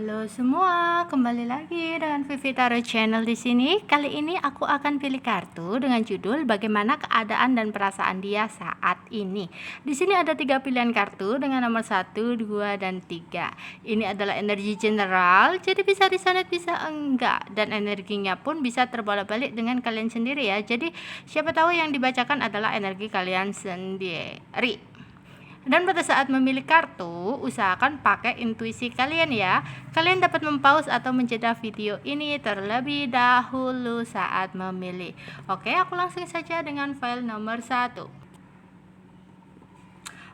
Halo semua, kembali lagi dengan Vivi Tarot Channel di sini. Kali ini aku akan pilih kartu dengan judul bagaimana keadaan dan perasaan dia saat ini. Di sini ada 3 pilihan kartu dengan nomor 1, 2, dan 3. Ini adalah energi general, jadi bisa disanet bisa enggak, dan energinya pun bisa terbolak-balik dengan kalian sendiri ya. Jadi siapa tahu yang dibacakan adalah energi kalian sendiri. Dan pada saat memilih kartu, usahakan pakai intuisi kalian ya. Kalian dapat mempause atau menjeda video ini terlebih dahulu saat memilih. Oke, aku langsung saja dengan file nomor 1.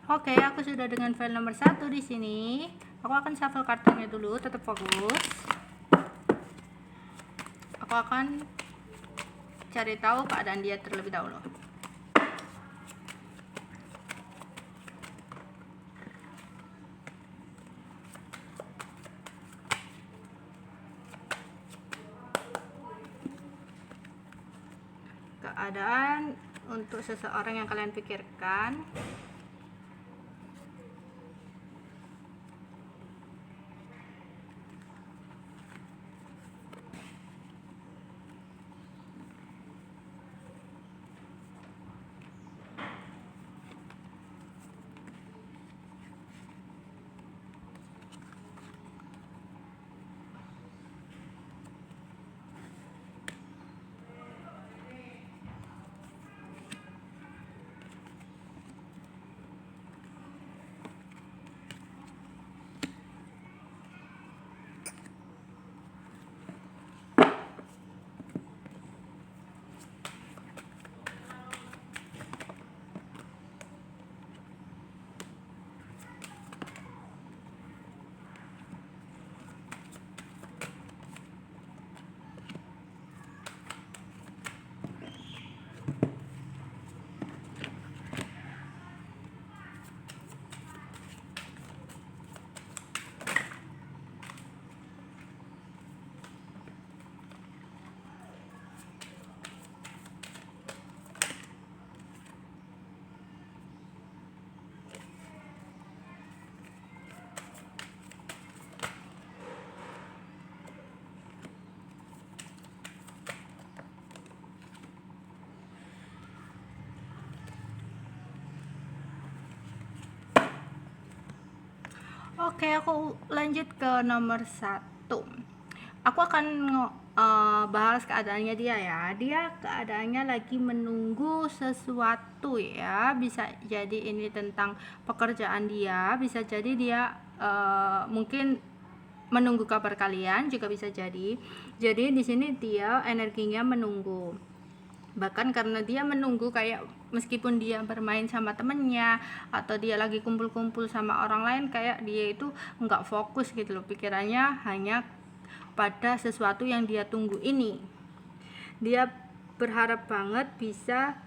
Oke, aku sudah dengan file nomor 1 di sini. Aku akan shuffle kartunya dulu, tetap fokus. Aku akan cari tahu keadaan dia terlebih dahulu. Keadaan untuk seseorang yang kalian pikirkan. Oke, aku lanjut ke nomor 1. Aku akan bahas keadaannya dia ya. Dia keadaannya lagi menunggu sesuatu ya. Bisa jadi ini tentang pekerjaan dia, bisa jadi dia mungkin menunggu kabar kalian, juga bisa jadi. Jadi di sini dia energinya menunggu. Bahkan karena dia menunggu, kayak meskipun dia bermain sama temennya atau dia lagi kumpul-kumpul sama orang lain, kayak dia itu nggak fokus gitu loh, pikirannya hanya pada sesuatu yang dia tunggu ini. Dia berharap banget bisa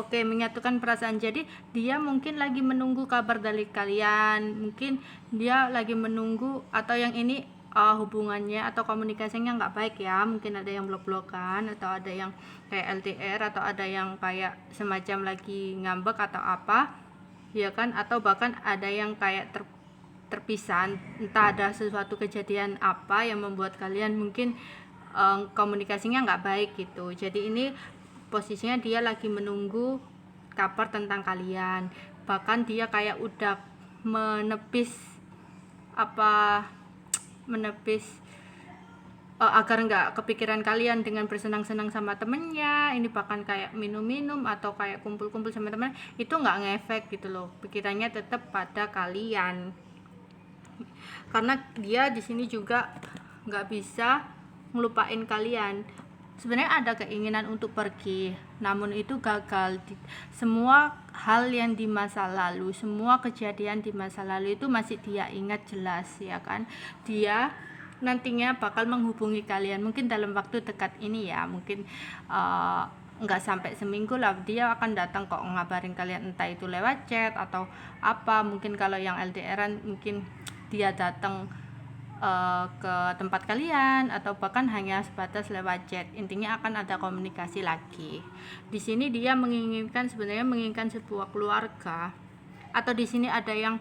menyatukan perasaan. Jadi dia mungkin lagi menunggu kabar dari kalian, mungkin dia lagi menunggu, atau yang ini hubungannya atau komunikasinya nggak baik ya, mungkin ada yang blok-blokan atau ada yang kayak LDR atau ada yang kayak semacam lagi ngambek atau apa ya kan, atau bahkan ada yang kayak terpisah, entah ada sesuatu kejadian apa yang membuat kalian mungkin komunikasinya nggak baik gitu. Jadi ini posisinya dia lagi menunggu kabar tentang kalian, bahkan dia kayak udah menepis agar nggak kepikiran kalian dengan bersenang-senang sama temennya. Ini bahkan kayak minum-minum atau kayak kumpul-kumpul sama temen, itu nggak ngefek gitu loh, pikirannya tetap pada kalian. Karena dia di sini juga nggak bisa ngelupain kalian. Sebenarnya ada keinginan untuk pergi, namun itu gagal. Semua hal yang di masa lalu, semua kejadian di masa lalu itu masih dia ingat jelas ya kan. Dia nantinya bakal menghubungi kalian, mungkin dalam waktu dekat ini ya, mungkin nggak sampai seminggu lah, dia akan datang kok ngabarin kalian, entah itu lewat chat atau apa. Mungkin kalau yang LDRan mungkin dia datang ke tempat kalian, atau bahkan hanya sebatas lewat chat. Intinya akan ada komunikasi lagi. Di sini dia sebenarnya menginginkan sebuah keluarga, atau di sini ada yang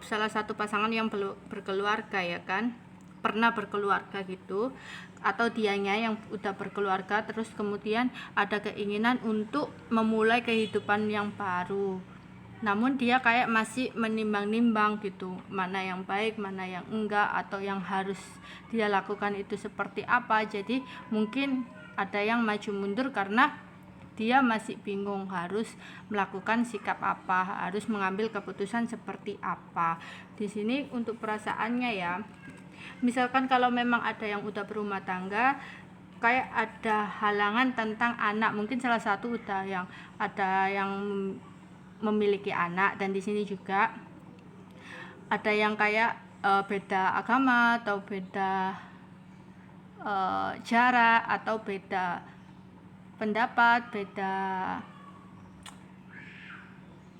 salah satu pasangan yang berkeluarga ya kan. pernah berkeluarga gitu, atau dianya yang udah berkeluarga terus kemudian ada keinginan untuk memulai kehidupan yang baru, namun dia kayak masih menimbang-nimbang gitu, mana yang baik mana yang enggak, atau yang harus dia lakukan itu seperti apa. Jadi mungkin ada yang maju mundur karena dia masih bingung harus melakukan sikap apa, harus mengambil keputusan seperti apa. Di sini untuk perasaannya ya, misalkan kalau memang ada yang udah berumah tangga, kayak ada halangan tentang anak, mungkin salah satu udah yang ada yang memiliki anak, dan di sini juga ada yang kayak beda agama atau beda jarak atau beda pendapat, beda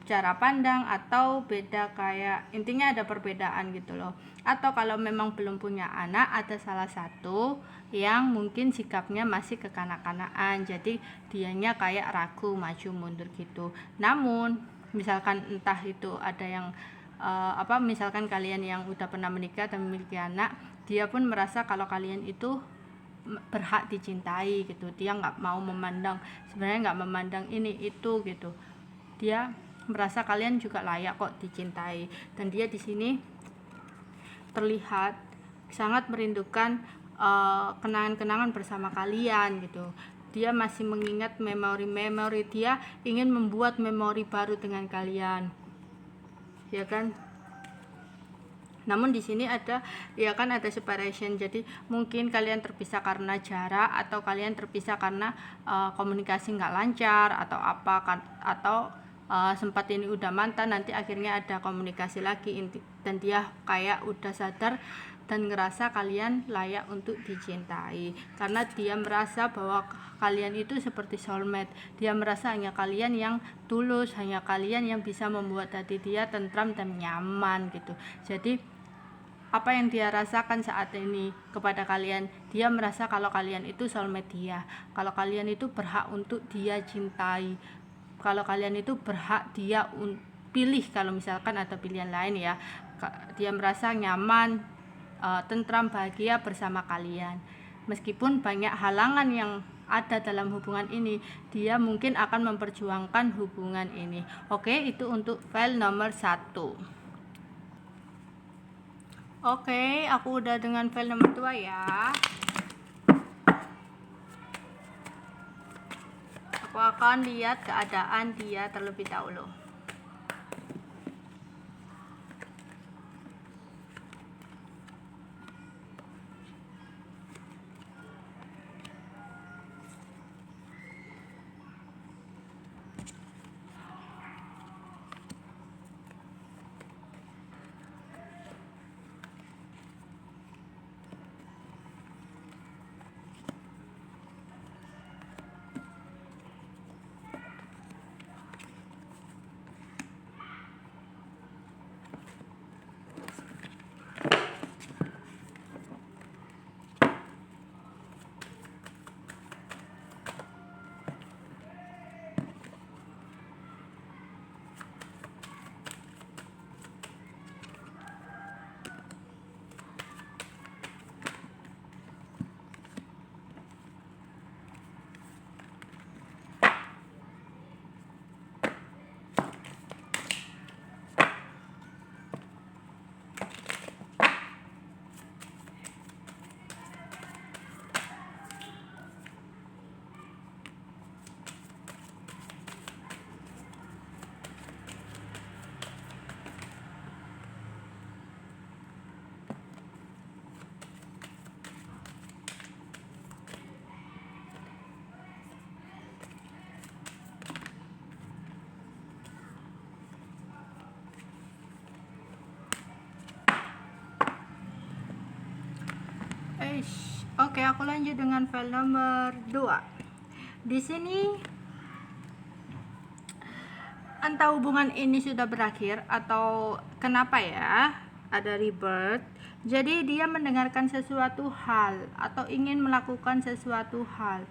cara pandang, atau beda kayak intinya ada perbedaan gitu loh. Atau kalau memang belum punya anak, ada salah satu yang mungkin sikapnya masih kekanak-kanakan, jadi dianya kayak ragu maju mundur gitu. Namun misalkan entah itu ada yang misalkan kalian yang udah pernah menikah dan memiliki anak, dia pun merasa kalau kalian itu berhak dicintai gitu. Dia nggak mau memandang, sebenarnya nggak memandang ini itu gitu, dia merasa kalian juga layak kok dicintai. Dan dia di sini terlihat sangat merindukan kenangan-kenangan bersama kalian gitu. Dia masih mengingat memori-memori, dia ingin membuat memori baru dengan kalian, ya kan. Namun di sini ada ya kan, ada separation. Jadi mungkin kalian terpisah karena jarak, atau kalian terpisah karena komunikasi nggak lancar atau apa kan, atau sempat ini udah mantan, nanti akhirnya ada komunikasi lagi, dan dia kayak udah sadar dan ngerasa kalian layak untuk dicintai, karena dia merasa bahwa kalian itu seperti soulmate. Dia merasa hanya kalian yang tulus, hanya kalian yang bisa membuat hati dia tentram dan nyaman gitu. Jadi apa yang dia rasakan saat ini kepada kalian, dia merasa kalau kalian itu soulmate dia, kalau kalian itu berhak untuk dia cintai, kalau kalian itu berhak dia pilih kalau misalkan ada pilihan lain ya. Dia merasa nyaman, tentram, bahagia bersama kalian. Meskipun banyak halangan yang ada dalam hubungan ini, dia mungkin akan memperjuangkan hubungan ini. Oke, itu untuk file nomor 1. Oke, aku udah dengan file nomor 2 ya. Aku akan lihat keadaan dia terlebih dahulu. Oke, aku lanjut dengan file nomor 2. Di sini entah hubungan ini sudah berakhir atau kenapa ya, ada rebirth. Jadi dia mendengarkan sesuatu hal atau ingin melakukan sesuatu hal.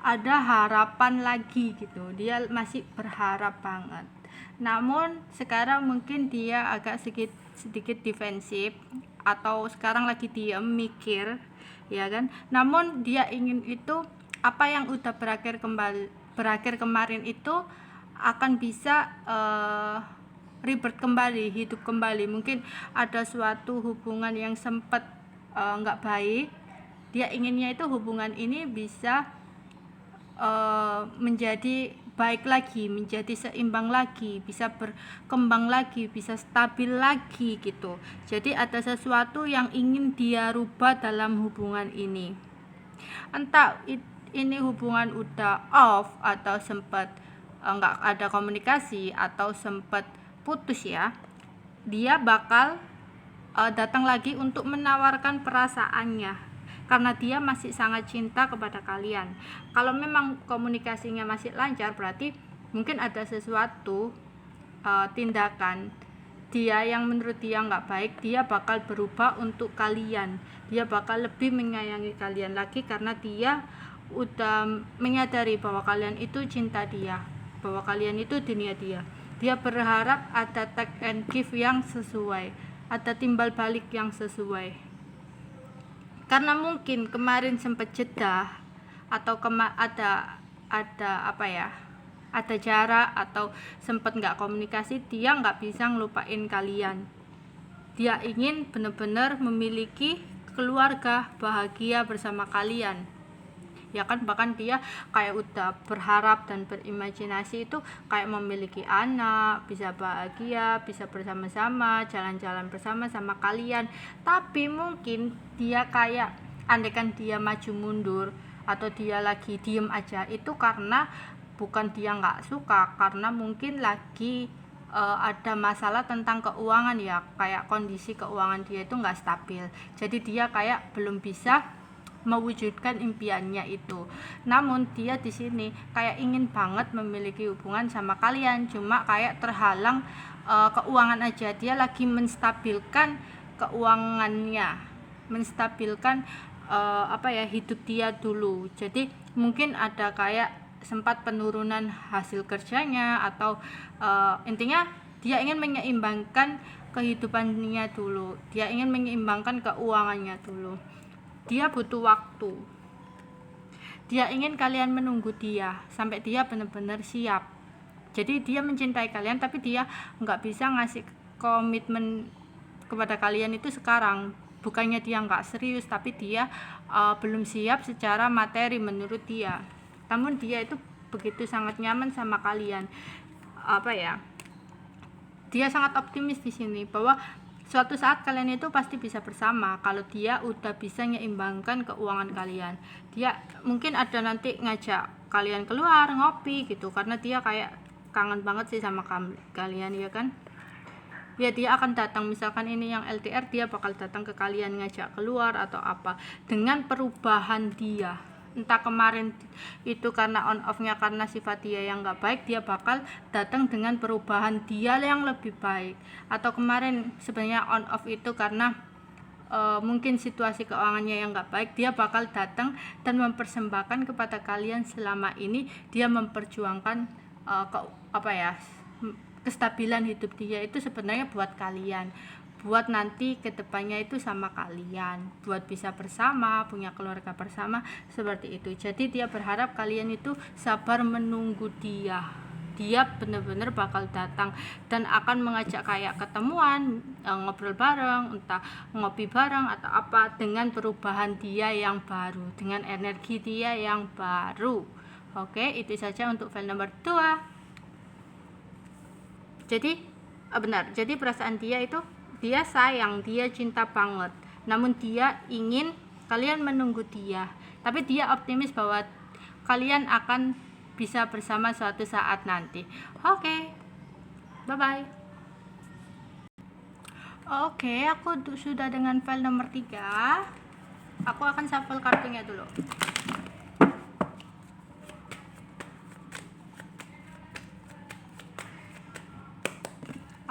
Ada harapan lagi gitu. Dia masih berharap banget. Namun sekarang mungkin dia agak sedikit sedikit defensif atau sekarang lagi diam mikir, ya kan. Namun dia ingin itu apa yang udah berakhir kemarin itu akan bisa rebirth kembali, hidup kembali. Mungkin ada suatu hubungan yang sempat nggak baik, dia inginnya itu hubungan ini bisa menjadi baik lagi, menjadi seimbang lagi, bisa berkembang lagi, bisa stabil lagi gitu. Jadi ada sesuatu yang ingin dia rubah dalam hubungan ini. Entah ini hubungan udah off atau sempat nggak ada komunikasi atau sempat putus ya, dia bakal datang lagi untuk menawarkan perasaannya karena dia masih sangat cinta kepada kalian. Kalau memang komunikasinya masih lancar, berarti mungkin ada sesuatu tindakan dia yang menurut dia nggak baik, dia bakal berubah untuk kalian. Dia bakal lebih menyayangi kalian lagi karena dia udah menyadari bahwa kalian itu cinta dia, bahwa kalian itu dunia dia. Dia berharap ada take and give yang sesuai, ada timbal balik yang sesuai. Karena mungkin kemarin sempat jeda atau ada jarak atau sempat nggak komunikasi, dia nggak bisa ngelupain kalian. Dia ingin benar-benar memiliki keluarga bahagia bersama kalian, ya kan. Bahkan dia kayak udah berharap dan berimajinasi itu kayak memiliki anak, bisa bahagia, bisa bersama-sama jalan-jalan bersama sama kalian. Tapi mungkin dia kayak andaikan dia maju mundur atau dia lagi diem aja, itu karena bukan dia nggak suka, karena mungkin lagi ada masalah tentang keuangan ya, kayak kondisi keuangan dia itu nggak stabil. Jadi dia kayak belum bisa mewujudkan impiannya itu. Namun dia di sini kayak ingin banget memiliki hubungan sama kalian, cuma kayak terhalang keuangan aja. Dia lagi menstabilkan keuangannya, menstabilkan hidup dia dulu. Jadi mungkin ada kayak sempat penurunan hasil kerjanya atau intinya dia ingin menyeimbangkan kehidupannya dulu, dia ingin menyeimbangkan keuangannya dulu. Dia butuh waktu, dia ingin kalian menunggu dia sampai dia benar-benar siap. Jadi dia mencintai kalian tapi dia nggak bisa ngasih komitmen kepada kalian itu sekarang. Bukannya dia nggak serius, tapi dia belum siap secara materi menurut dia. Namun dia itu begitu sangat nyaman sama kalian. Dia sangat optimis di sini bahwa suatu saat kalian itu pasti bisa bersama kalau dia udah bisa menyeimbangkan keuangan kalian. Dia mungkin ada nanti ngajak kalian keluar ngopi gitu, karena dia kayak kangen banget sih sama kalian, ya kan. Ya dia akan datang, misalkan ini yang LDR, dia bakal datang ke kalian ngajak keluar atau apa, dengan perubahan dia. Entah kemarin itu karena on off-nya karena sifat dia yang nggak baik, dia bakal datang dengan perubahan dia yang lebih baik. Atau kemarin sebenarnya on off itu karena mungkin situasi keuangannya yang nggak baik, dia bakal datang dan mempersembahkan kepada kalian. Selama ini dia memperjuangkan kestabilan hidup dia itu sebenarnya buat kalian, buat nanti kedepannya itu sama kalian, buat bisa bersama, punya keluarga bersama, seperti itu. Jadi dia berharap kalian itu sabar menunggu dia. Dia benar-benar bakal datang dan akan mengajak kayak ketemuan, ngobrol bareng, entah ngopi bareng atau apa, dengan perubahan dia yang baru, dengan energi dia yang baru. Oke, itu saja untuk file nomor 2. Jadi benar, jadi perasaan dia itu, dia sayang, dia cinta banget, namun dia ingin kalian menunggu dia. Tapi dia optimis bahwa kalian akan bisa bersama suatu saat nanti. Oke, bye bye. Oke, aku sudah dengan file nomor 3. Aku akan shuffle kartunya dulu.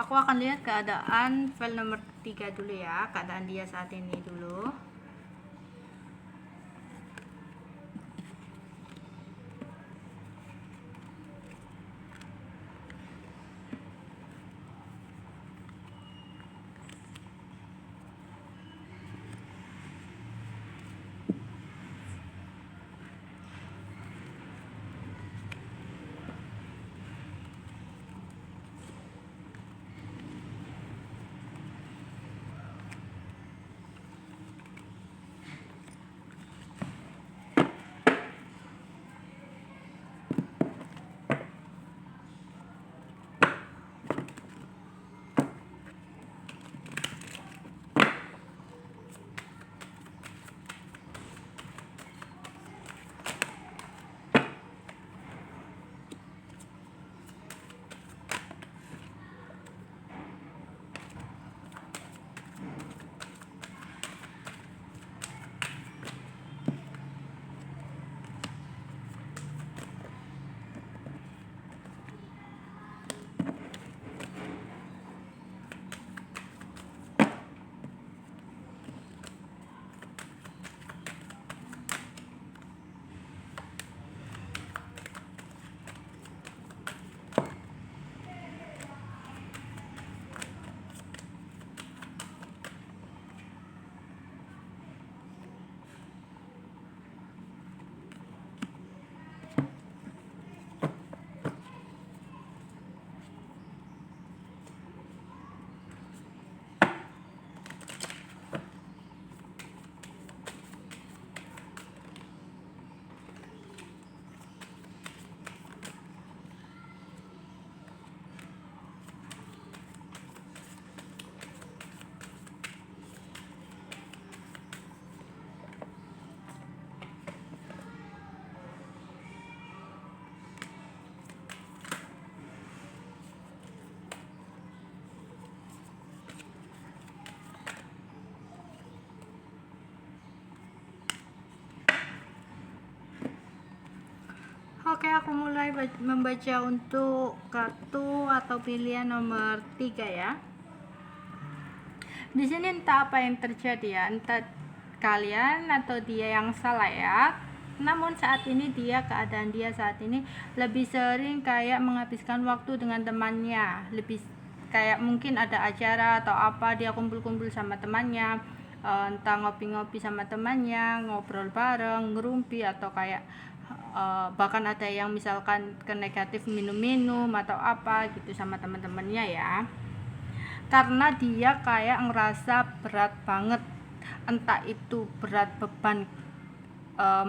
Aku akan lihat keadaan file nomor 3 dulu ya, keadaan dia saat ini dulu. Oke, aku mulai membaca untuk kartu atau pilihan nomor 3 ya. Di sini entah apa yang terjadi ya, entah kalian atau dia yang salah ya. Namun keadaan dia saat ini lebih sering kayak menghabiskan waktu dengan temannya, lebih kayak mungkin ada acara atau apa dia kumpul-kumpul sama temannya, entah ngopi-ngopi sama temannya, ngobrol bareng, ngerumpi, atau kayak bahkan ada yang misalkan ke negatif minum-minum atau apa gitu sama teman-temannya ya. Karena dia kayak ngerasa berat banget, entah itu berat beban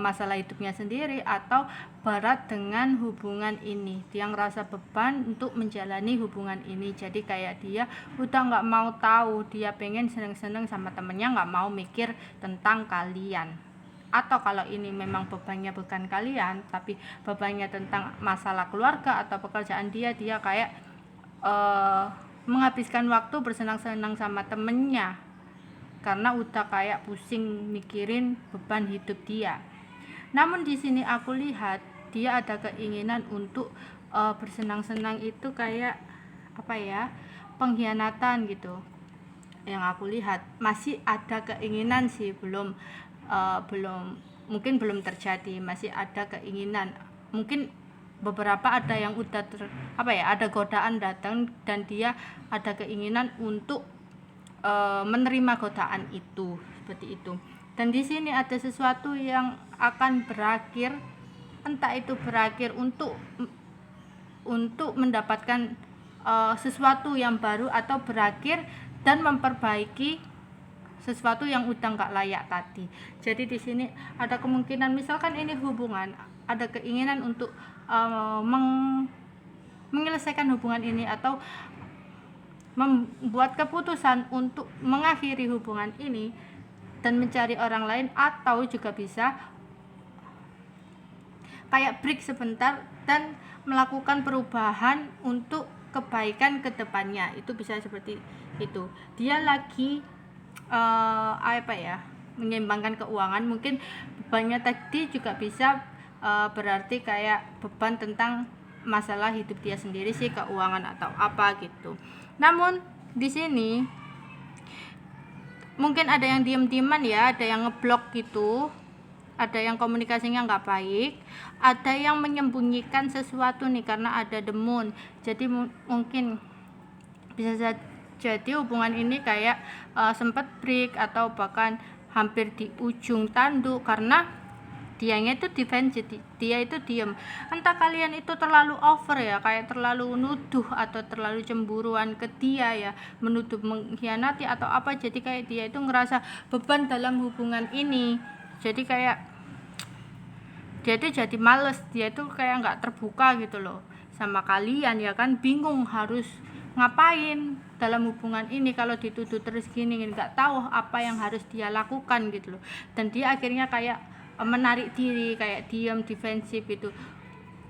masalah hidupnya sendiri atau berat dengan hubungan ini. Dia ngerasa beban untuk menjalani hubungan ini, jadi kayak dia udah nggak mau tahu, dia pengen seneng-seneng sama temennya, nggak mau mikir tentang kalian. Atau kalau ini memang bebannya bukan kalian tapi bebannya tentang masalah keluarga atau pekerjaan, dia kayak menghabiskan waktu bersenang-senang sama temennya karena udah kayak pusing mikirin beban hidup dia. Namun di sini aku lihat dia ada keinginan untuk bersenang-senang, itu kayak apa ya, pengkhianatan gitu. Yang aku lihat masih ada keinginan sih, mungkin belum terjadi, masih ada keinginan. Mungkin beberapa ada yang udah ada godaan datang dan dia ada keinginan untuk menerima godaan itu, seperti itu. Dan di sini ada sesuatu yang akan berakhir, entah itu berakhir untuk mendapatkan sesuatu yang baru atau berakhir dan memperbaiki sesuatu yang udah nggak layak tadi. Jadi di sini ada kemungkinan misalkan ini hubungan, ada keinginan untuk menyelesaikan hubungan ini atau membuat keputusan untuk mengakhiri hubungan ini dan mencari orang lain, atau juga bisa kayak break sebentar dan melakukan perubahan untuk kebaikan ke depannya. Itu bisa seperti itu. Dia lagi menyeimbangkan keuangan, mungkin bebannya tadi juga bisa berarti kayak beban tentang masalah hidup dia sendiri sih, keuangan atau apa gitu. Namun di sini mungkin ada yang diem-dieman ya, ada yang ngeblok gitu, ada yang komunikasinya nggak baik, ada yang menyembunyikan sesuatu nih karena ada the moon. Jadi mungkin bisa jadi hubungan ini kayak sempat break atau bahkan hampir di ujung tanduk karena dianya itu defense, dia itu diem. Entah kalian itu terlalu over ya, kayak terlalu nuduh atau terlalu cemburuan ke dia ya, menuduh mengkhianati atau apa, jadi kayak dia itu ngerasa beban dalam hubungan ini, jadi kayak dia itu jadi males, dia itu kayak nggak terbuka gitu loh sama kalian ya kan, bingung harus ngapain dalam hubungan ini kalau dituduh terus gini, nggak tahu apa yang harus dia lakukan gitu loh. Dan dia akhirnya kayak menarik diri, kayak diam, defensif itu,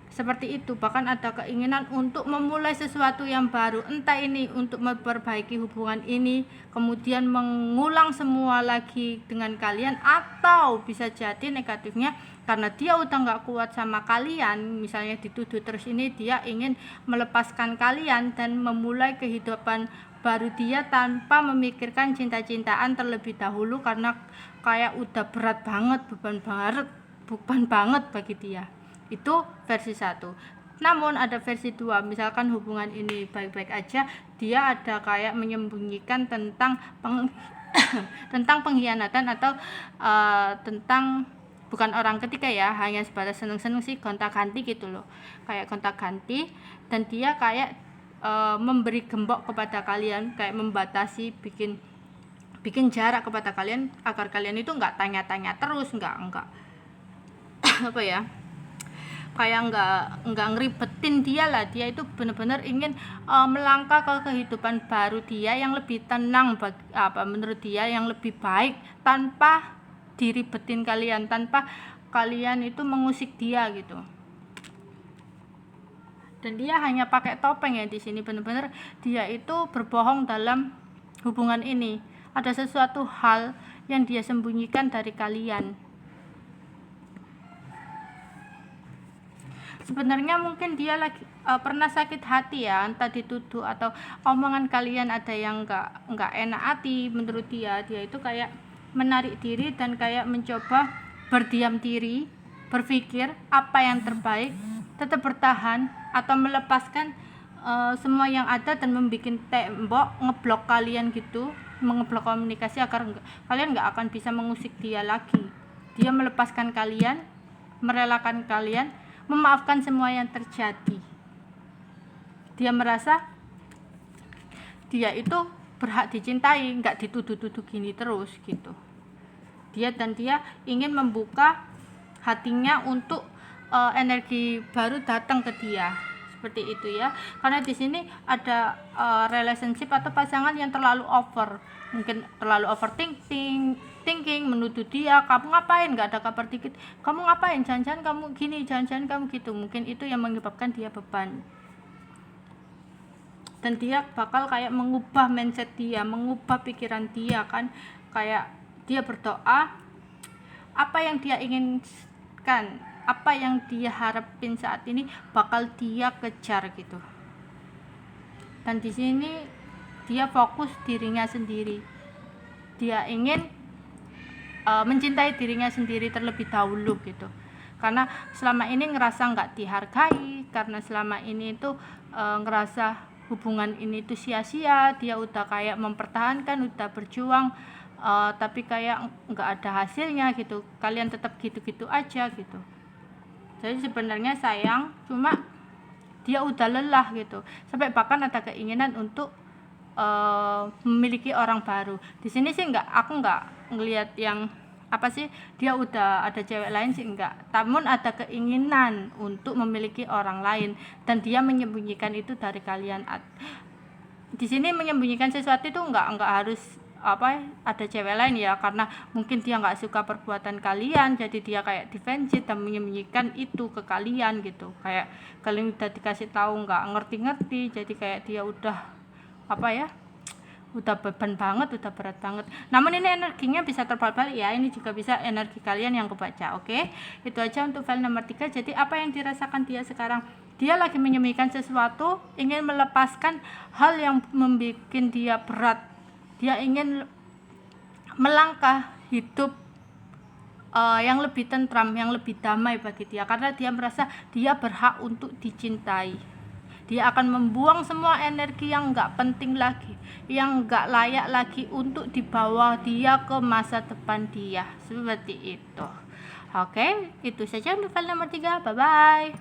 seperti itu. Bahkan ada keinginan untuk memulai sesuatu yang baru, entah ini untuk memperbaiki hubungan ini kemudian mengulang semua lagi dengan kalian, atau bisa jadi negatifnya karena dia udah nggak kuat sama kalian, misalnya dituduh terus ini, dia ingin melepaskan kalian dan memulai kehidupan baru dia tanpa memikirkan cinta-cintaan terlebih dahulu karena kayak udah berat banget, beban banget bagi dia. Itu versi 1. Namun ada versi 2, misalkan hubungan ini baik-baik aja, dia ada kayak menyembunyikan tentang tentang pengkhianatan atau tentang bukan orang ketiga ya, hanya sebatas seneng-seneng sih, gonta-ganti gitu loh, kayak gonta-ganti. Dan dia kayak memberi gembok kepada kalian, kayak membatasi, bikin jarak kepada kalian agar kalian itu nggak tanya-tanya terus, nggak apa ya, kayak nggak ngeribetin dia lah. Dia itu benar-benar ingin melangkah ke kehidupan baru dia yang lebih tenang, menurut dia yang lebih baik, tanpa diribetin kalian, tanpa kalian itu mengusik dia gitu. Dan dia hanya pakai topeng ya di sini, benar-benar dia itu berbohong dalam hubungan ini. Ada sesuatu hal yang dia sembunyikan dari kalian. sebenarnya mungkin dia lagi pernah sakit hati ya, entah dituduh atau omongan kalian ada yang nggak enak hati menurut dia itu kayak menarik diri dan kayak mencoba berdiam diri, berpikir apa yang terbaik, tetap bertahan atau melepaskan semua yang ada dan membuat tembok ngeblok kalian gitu, mengeblok komunikasi agar kalian nggak akan bisa mengusik dia lagi. Dia melepaskan kalian, merelakan kalian, memaafkan semua yang terjadi. Dia merasa dia itu berhak dicintai, nggak dituduh-tuduh gini terus gitu. Dia ingin membuka hatinya untuk energi baru datang ke dia, seperti itu ya. Karena di sini ada relationship atau pasangan yang terlalu mungkin terlalu overthinking, menuduh dia, kamu ngapain, nggak ada kabar dikit, kamu ngapain, jangan-jangan kamu gini, jangan-jangan kamu gitu. Mungkin itu yang menyebabkan dia beban, dan dia bakal kayak mengubah mindset dia, mengubah pikiran dia kan. Kayak dia berdoa, apa yang dia inginkan, apa yang dia harapin saat ini bakal dia kejar gitu. Dan di sini dia fokus dirinya sendiri. Dia ingin mencintai dirinya sendiri terlebih dahulu gitu. Karena selama ini ngerasa nggak dihargai, karena selama ini itu ngerasa hubungan ini tuh sia-sia. Dia udah kayak mempertahankan, udah berjuang, tapi kayak nggak ada hasilnya gitu. Kalian tetap gitu-gitu aja gitu. Jadi sebenarnya sayang, cuma dia udah lelah gitu, sampai bahkan ada keinginan untuk memiliki orang baru. Di sini sih aku nggak ngelihat yang apa sih, dia udah ada cewek lain sih enggak, namun ada keinginan untuk memiliki orang lain, dan dia menyembunyikan itu dari kalian. Di sini menyembunyikan sesuatu itu enggak harus ada cewek lain ya, karena mungkin dia nggak suka perbuatan kalian, jadi dia kayak defensif dan menyembunyikan itu ke kalian gitu. Kayak kalian udah dikasih tahu nggak ngerti-ngerti, jadi kayak dia udah udah beban banget, udah berat banget. Namun ini energinya bisa terbalik ya, ini juga bisa energi kalian yang kebaca. Oke, itu aja untuk file nomor 3. Jadi apa yang dirasakan dia sekarang? Dia lagi menyembunyikan sesuatu, ingin melepaskan hal yang membuat dia berat. Dia ingin melangkah hidup yang lebih tentram, yang lebih damai bagi dia, karena dia merasa dia berhak untuk dicintai. Dia akan membuang semua energi yang nggak penting lagi, yang nggak layak lagi untuk dibawa dia ke masa depan dia, seperti itu. Oke, itu saja untuk file nomor 3. Bye bye.